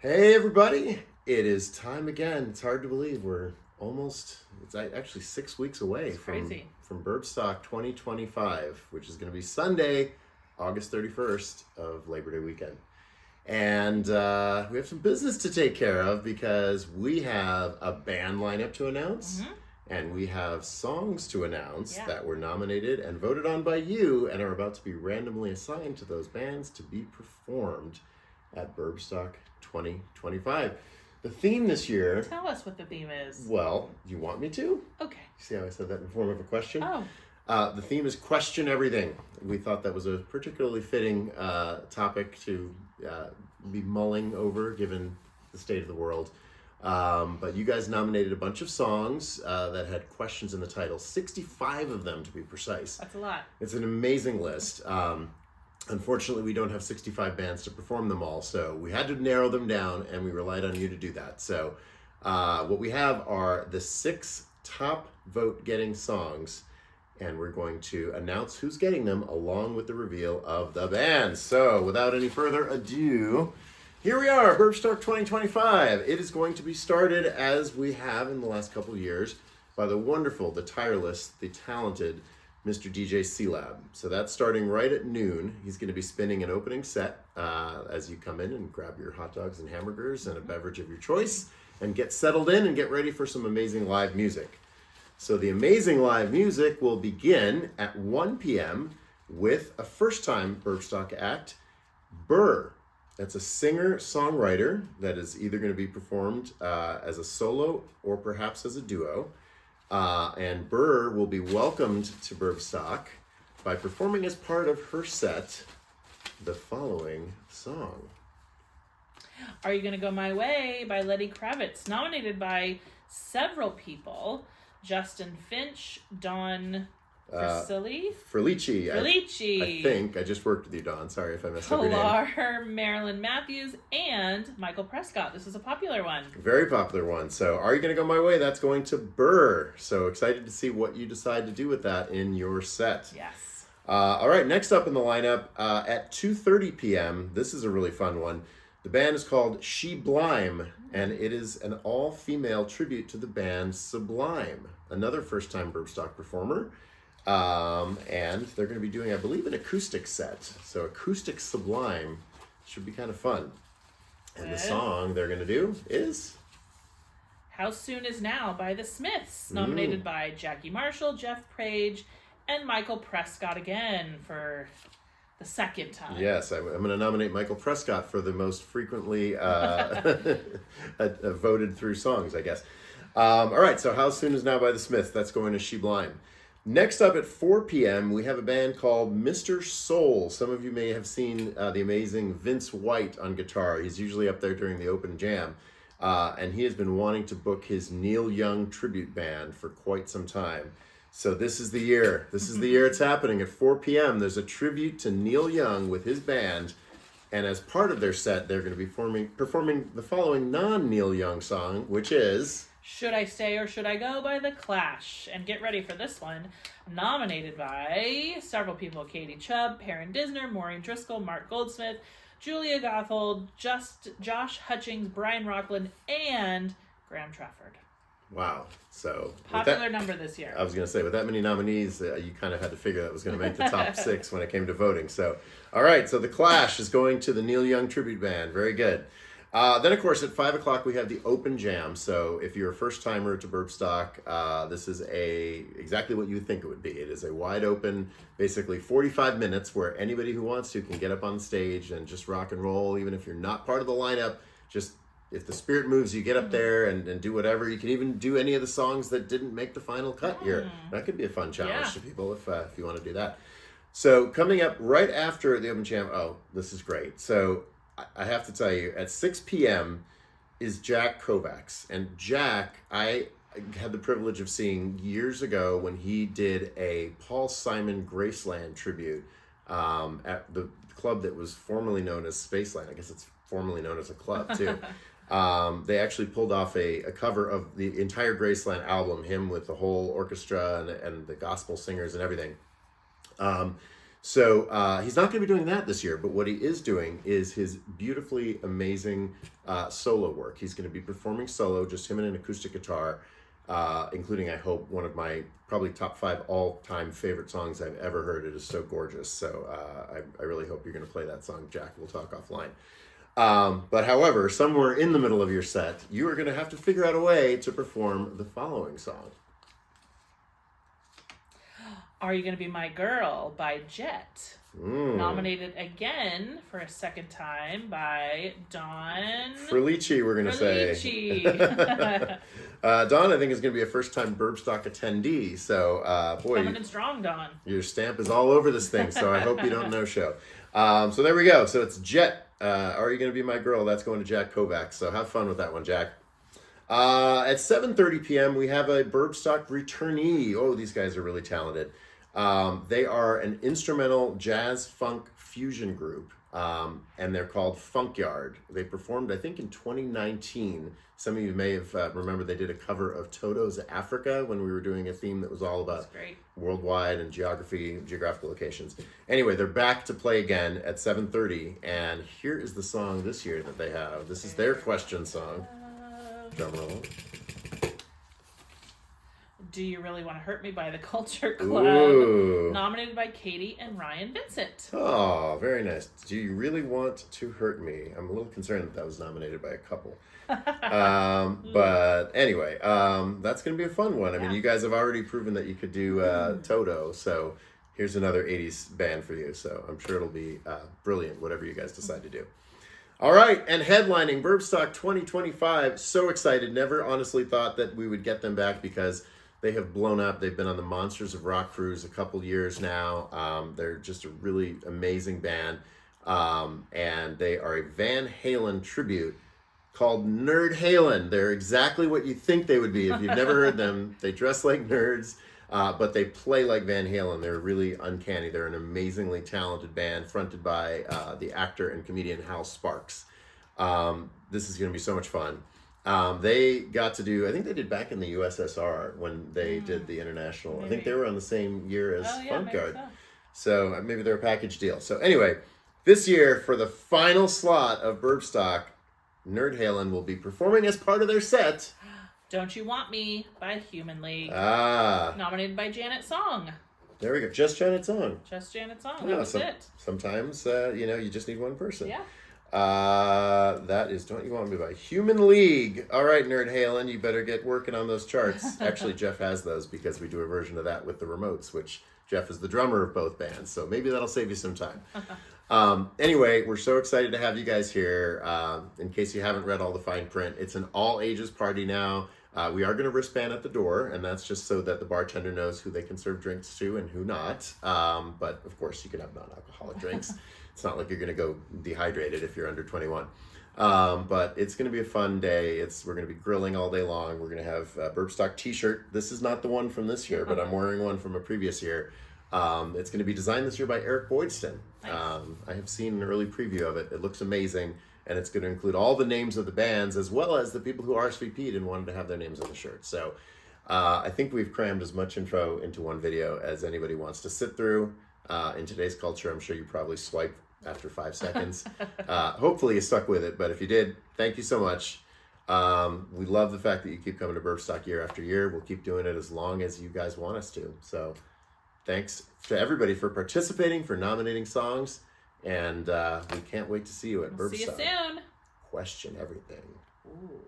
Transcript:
Hey everybody, it is time again. It's hard to believe it's actually 6 weeks away from Burbstock 2025, which is going to be Sunday, August 31st of Labor Day weekend. And we have some business to take care of because we have a band lineup to announce. And we have songs to announce that were nominated and voted on by you and are about to be randomly assigned to those bands to be performed at Burbstock 2025. The theme this year... Tell us what the theme is. Well, do you want me to? Okay. See how I said that in the form of a question? Oh. The theme is Question Everything. We thought that was a particularly fitting topic to be mulling over given the state of the world. But you guys nominated a bunch of songs that had questions in the title, 65 of them to be precise. That's a lot. It's an amazing list. Unfortunately, we don't have 65 bands to perform them all, so we had to narrow them down, and we relied on you to do that. So what we have are the 6 top vote-getting songs, and we're going to announce who's getting them along with the reveal of the bands. So without any further ado, here we are, Burbstock 2025. It is going to be started, as we have in the last couple of years, by the wonderful, the tireless, the talented Mr. DJ C-Lab. So that's starting right at noon. He's going to be spinning an opening set as you come in and grab your hot dogs and hamburgers and a beverage of your choice and get settled in and get ready for some amazing live music. So the amazing live music will begin at 1 p.m. with a first-time Burbstock act, Burr. That's a singer-songwriter that is either going to be performed as a solo or perhaps as a duo. And Burr will be welcomed to Burbstock by performing as part of her set the following song. Are You Gonna Go My Way by Lenny Kravitz, nominated by several people. Justin Finch, Dawn Felici. I think. I just worked with you, Dawn. Sorry if I messed up your name. Marilyn Matthews, and Michael Prescott. This is a popular one. Very popular one. So, Are You Gonna Go My Way? That's going to Burr. So excited to see what you decide to do with that in your set. Yes. All right, next up in the lineup at 2:30 p.m., this is a really fun one. The band is called She Blime, and it is an all-female tribute to the band Sublime, another first-time Burbstock performer. And they're going to be doing, I believe, an acoustic set. So acoustic Sublime should be kind of fun. And the song they're going to do is How Soon Is Now by the Smiths, nominated by Jackie Marshall, Jeff Page, and Michael Prescott again for the second time. Yes, I'm going to nominate Michael Prescott for the most frequently voted through songs, I guess. All right, so How Soon Is Now by the Smiths. That's going to She Blime. Next up at 4 p.m., we have a band called Mr. Soul. Some of you may have seen the amazing Vince White on guitar. He's usually up there during the open jam. And he has been wanting to book his Neil Young tribute band for quite some time. So this is the year. This is the year it's happening. At 4 p.m., there's a tribute to Neil Young with his band. And as part of their set, they're going to be performing the following non-Neil Young song, which is Should I Stay or Should I Go by The Clash. And get ready for this one. Nominated by several people. Katie Chubb, Perrin Disner, Maureen Driscoll, Mark Goldsmith, Julia Gothold, Josh Hutchings, Brian Rockland, and Graham Trafford. Wow. So popular number this year. I was going to say, with that many nominees, you kind of had to figure that was going to make the top 6 when it came to voting. So, all right. So The Clash is going to the Neil Young tribute band. Very good. Then, of course, at 5 o'clock, we have the open jam. So if you're a first-timer to Burbstock, this is exactly what you would think it would be. It is a wide open, basically 45 minutes where anybody who wants to can get up on stage and just rock and roll. Even if you're not part of the lineup, just if the spirit moves, you get up there and do whatever. You can even do any of the songs that didn't make the final cut here. That could be a fun challenge to people if you want to do that. So coming up right after the open jam, this is great. So I have to tell you, at 6 p.m. is Jack Kovacs. And Jack, I had the privilege of seeing years ago when he did a Paul Simon Graceland tribute at the club that was formerly known as Spaceland. I guess it's formerly known as a club, too. They actually pulled off a cover of the entire Graceland album, him with the whole orchestra and the gospel singers and everything. So he's not going to be doing that this year, but what he is doing is his beautifully amazing solo work. He's going to be performing solo, just him and an acoustic guitar, including, I hope, one of my probably top 5 all-time favorite songs I've ever heard. It is so gorgeous. So I really hope you're going to play that song, Jack. We'll talk offline. But however, somewhere in the middle of your set, you are going to have to figure out a way to perform the following song. Are You Gonna Be My Girl by Jet. Nominated again for a second time by Dawn Fralici, we're going to say. Dawn, I think, is going to be a first-time Burbstock attendee. So, boy, coming in strong, Dawn. Your stamp is all over this thing, so I hope you don't no-show. So there we go. So it's Jet. Are You Gonna Be My Girl? That's going to Jack Kovacs. So have fun with that one, Jack. At 7:30 p.m., we have a Burbstock returnee. Oh, these guys are really talented. They are an instrumental jazz funk fusion group, and they're called Funkyard. They performed, I think, in 2019. Some of you may have remember they did a cover of Toto's Africa when we were doing a theme that was all about worldwide and geographical locations. Anyway, they're back to play again at 7:30, and here is the song this year that they have. This is their question song. Drum roll. Do You Really Want to Hurt Me by the Culture Club. Ooh. Nominated by Katie and Ryan Vincent. Oh, very nice. Do You Really Want to Hurt Me? I'm a little concerned that was nominated by a couple. But anyway, that's going to be a fun one. I mean, you guys have already proven that you could do Toto, so here's another 80s band for you. So I'm sure it'll be brilliant, whatever you guys decide to do. All right, and headlining Burbstock 2025. So excited. Never honestly thought that we would get them back because they have blown up. They've been on the Monsters of Rock cruise a couple years now. They're just a really amazing band. And they are a Van Halen tribute called Nerd Halen. They're exactly what you think they would be if you've never heard them. They dress like nerds, but they play like Van Halen. They're really uncanny. They're an amazingly talented band fronted by the actor and comedian Hal Sparks. This is going to be so much fun. They got to do, I think they did back in the USSR when they did the international. Maybe. I think they were on the same year as Funkyard. So maybe they're a package deal. So anyway, this year for the final slot of Burbstock, Nerd Halen will be performing as part of their set. Don't You Want Me by Human League. Nominated by Janet Song. There we go. Just Janet Song. Just Janet Song. That was it. Sometimes, you just need one person. Yeah. That is Don't You Want Me by Human League. All right, Nerd Halen, you better get working on those charts. Actually, Jeff has those because we do a version of that with the remotes, which Jeff is the drummer of both bands. So maybe that'll save you some time. Anyway, we're so excited to have you guys here. In case you haven't read all the fine print, it's an all ages party now. We are going to wristband at the door, and that's just so that the bartender knows who they can serve drinks to and who not. But of course, you can have non-alcoholic drinks. It's not like you're going to go dehydrated if you're under 21. But it's going to be a fun day. We're going to be grilling all day long. We're going to have a Burbstock t-shirt. This is not the one from this year, but I'm wearing one from a previous year. It's going to be designed this year by Eric Boydston. Nice. I have seen an early preview of it. It looks amazing. And it's going to include all the names of the bands as well as the people who RSVP'd and wanted to have their names on the shirt. So I think we've crammed as much info into one video as anybody wants to sit through. In today's culture, I'm sure you probably swiped after 5 seconds. Hopefully you stuck with it, but if you did, thank you so much. We love the fact that you keep coming to Burbstock year after year. We'll keep doing it as long as you guys want us to. So thanks to everybody for participating, for nominating songs, and we can't wait to see you at Burbstock. See you soon. Question everything. Ooh.